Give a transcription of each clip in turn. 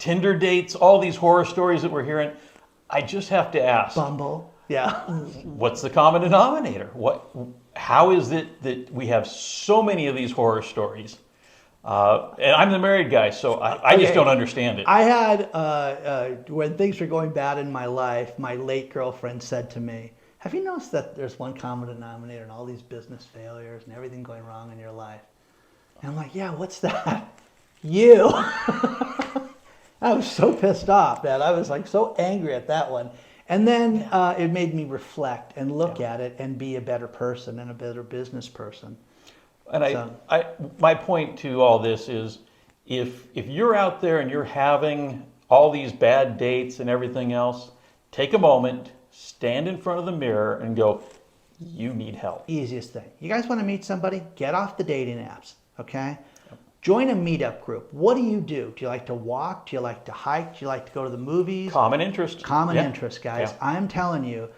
Tinder dates, all these horror stories that we're hearing. I just have to ask, Bumble. Yeah. what's the common denominator? How is it that we have so many of these horror stories? And I'm the married guy, so I just don't understand it. I had, when things were going bad in my life, my late girlfriend said to me, have you noticed that there's one common denominator in all these business failures and everything going wrong in your life? And I'm like, yeah, what's that? You. I was so pissed off, man. I was like so angry at that one. And then it made me reflect and look at it and be a better person and a better business person. And my point to all this is, if you're out there and you're having all these bad dates and everything else, take a moment, stand in front of the mirror and go, you need help. Easiest thing. You guys want to meet somebody? Get off the dating apps, okay? Join a meetup group. What do? Do you like to walk? Do you like to hike? Do you like to go to the movies? Common interest. Common interest, guys. I'm telling you,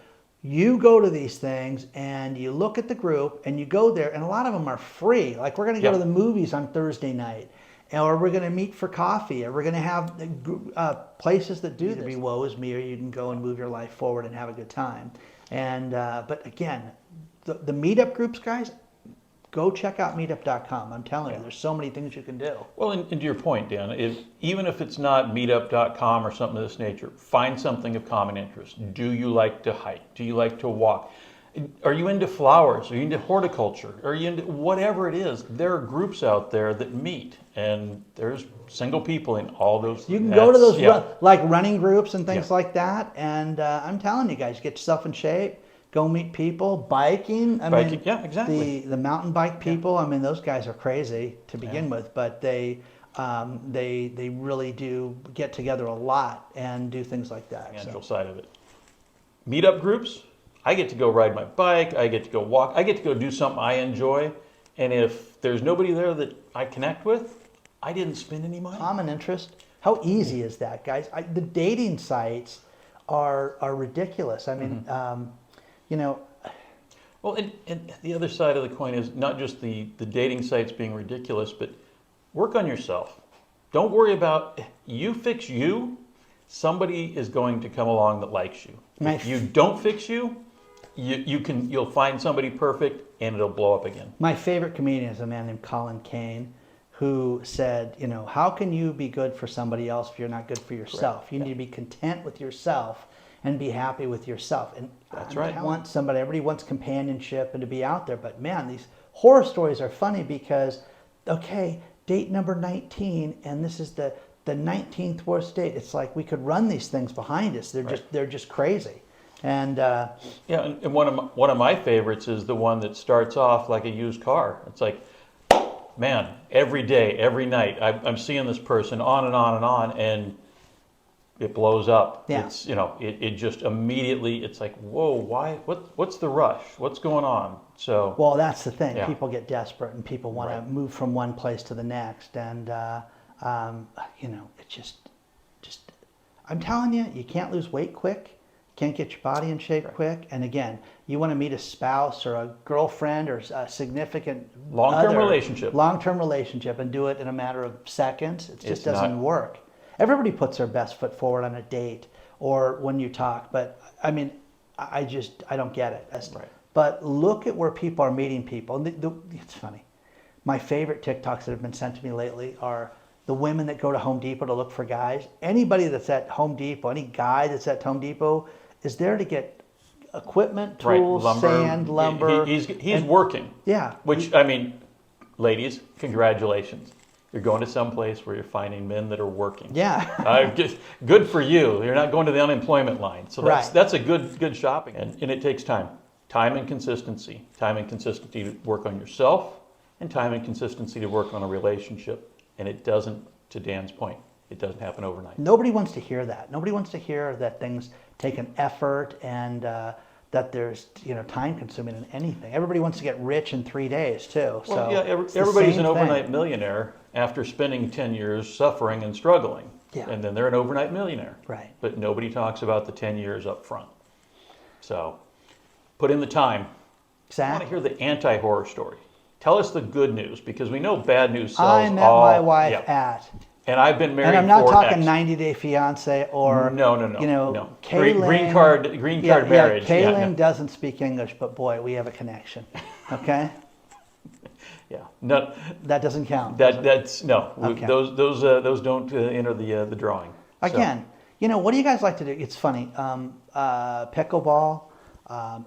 you go to these things and you look at the group and you go there, and a lot of them are free. Like, we're going to go to the movies on Thursday night, or we're going to meet for coffee, or we're going to have places that do this. Be woe is me, or you can go and move your life forward and have a good time. And but again, the meetup groups, guys, go check out meetup.com. I'm telling you, there's so many things you can do. Well, and to your point, Dan, even if it's not meetup.com or something of this nature, find something of common interest. Do you like to hike? Do you like to walk? Are you into flowers? Are you into horticulture? Are you into whatever it is? There are groups out there that meet, and there's single people in all those. You can go to those like running groups and things like that. And I'm telling you guys, get yourself in shape. Go meet people. Biking. I mean, exactly. The mountain bike people. I mean, those guys are crazy to begin with, but they really do get together a lot and do things like that. Financial side of it. Meetup groups. I get to go ride my bike. I get to go walk. I get to go do something I enjoy. And if there's nobody there that I connect with, I didn't spend any money. Common interest. How easy is that, guys? The dating sites are ridiculous. I mean. You know, well, and the other side of the coin is not just the dating sites being ridiculous, but work on yourself. Don't worry about you. Fix you. Somebody is going to come along that likes you. If you don't fix you, you'll find somebody perfect and it'll blow up again. My favorite comedian is a man named Colin Kane, who said, you know, how can you be good for somebody else if you're not good for yourself? You need to be content with yourself and be happy with yourself. And that's right. Everybody wants companionship and to be out there. But man, these horror stories are funny because, okay, date number 19, and this is the 19th worst date. It's like we could run these things behind us. They're just crazy. And and one of my favorites is the one that starts off like a used car. It's like, man, every day, every night, I'm seeing this person on and on and on, and it blows up. Yeah. It's, it just immediately, it's like, whoa, why? What's the rush? What's going on? So. Well, that's the thing. Yeah. People get desperate and people want to move from one place to the next. And, it's just, I'm telling you, you can't lose weight quick. Can't get your body in shape quick. And again, you want to meet a spouse or a girlfriend or a significant long-term relationship and do it in a matter of seconds. It just doesn't work. Everybody puts their best foot forward on a date or when you talk, but I mean, I don't get it. Right. But look at where people are meeting people. It's funny. My favorite TikToks that have been sent to me lately are the women that go to Home Depot to look for guys. Anybody that's at Home Depot, any guy that's at Home Depot is there to get equipment, tools, sand, lumber. He's working. Yeah. Which, I mean, ladies, congratulations. You're going to some place where you're finding men that are working. Yeah. Good for you. You're not going to the unemployment line. So that's a good shopping. And it takes time. Time and consistency. Time and consistency to work on yourself, and time and consistency to work on a relationship. And it doesn't, to Dan's point, it doesn't happen overnight. Nobody wants to hear that. Nobody wants to hear that things take an effort and that there's time consuming in anything. Everybody wants to get rich in 3 days too. Well, everybody's an overnight millionaire after spending 10 years suffering and struggling. Yeah. And then they're an overnight millionaire. Right. But nobody talks about the 10 years up front. So put in the time. Exactly. I want to hear the anti-horror story. Tell us the good news, because we know bad news sells. I met my wife at And I've been married And I'm not for talking X. 90 Day Fiance or No. you know, No. Kayling, Green card marriage. Yeah, Yeah, Kayling no. doesn't speak English, but boy, we have a connection. Okay, Yeah. No. that doesn't count. does it? That's no. Okay. Those don't enter the drawing. So, Again, you know, what do you guys like to do? It's funny. Pickleball,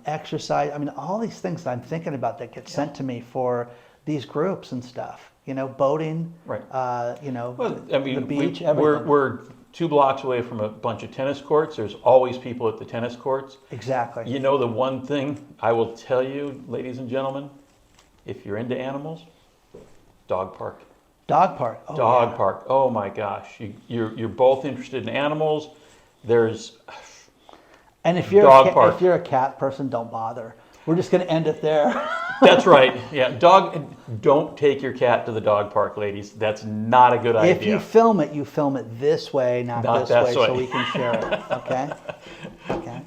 exercise. I mean, all these things that I'm thinking about that get sent to me for these groups and stuff. You know, boating. Right. You know, well, I mean, the beach. Everything. we're 2 blocks away from a bunch of tennis courts. There's always people at the tennis courts. Exactly. You know, the one thing I will tell you, ladies and gentlemen, if you're into animals, dog park. Dog park. Oh, Dog yeah. park. Oh my gosh, you're both interested in animals. There's And if you're Dog park. if you're a cat person, don't bother. We're just going to end it there. that's right. Yeah, don't take your cat to the dog park, ladies. That's not a good idea. If you film it this way, not this that way, so way. we can share it. Okay. Okay.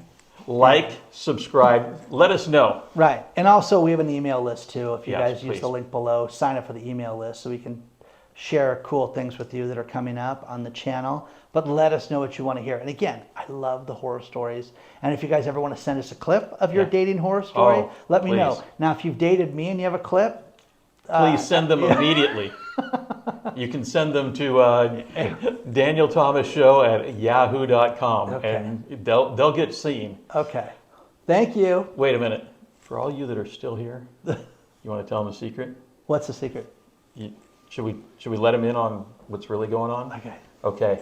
Like, subscribe, let us know. Right. And also, we have an email list too. If you Yes, guys use please. the link below, sign up for the email list so we can share cool things with you that are coming up on the channel. But let us know what you want to hear. And again, I love the horror stories. And if you guys ever want to send us a clip of your Yeah. dating horror story, Oh, let me please. know. Now, if you've dated me and you have a clip, Please send them immediately. You can send them to DanielThomasShow at yahoo.com, Okay. and they'll get seen. okay. Thank you. Wait a minute. For all you that are still here, you want to tell them a secret? What's the secret? Should we let them in on what's really going on? Okay. Okay.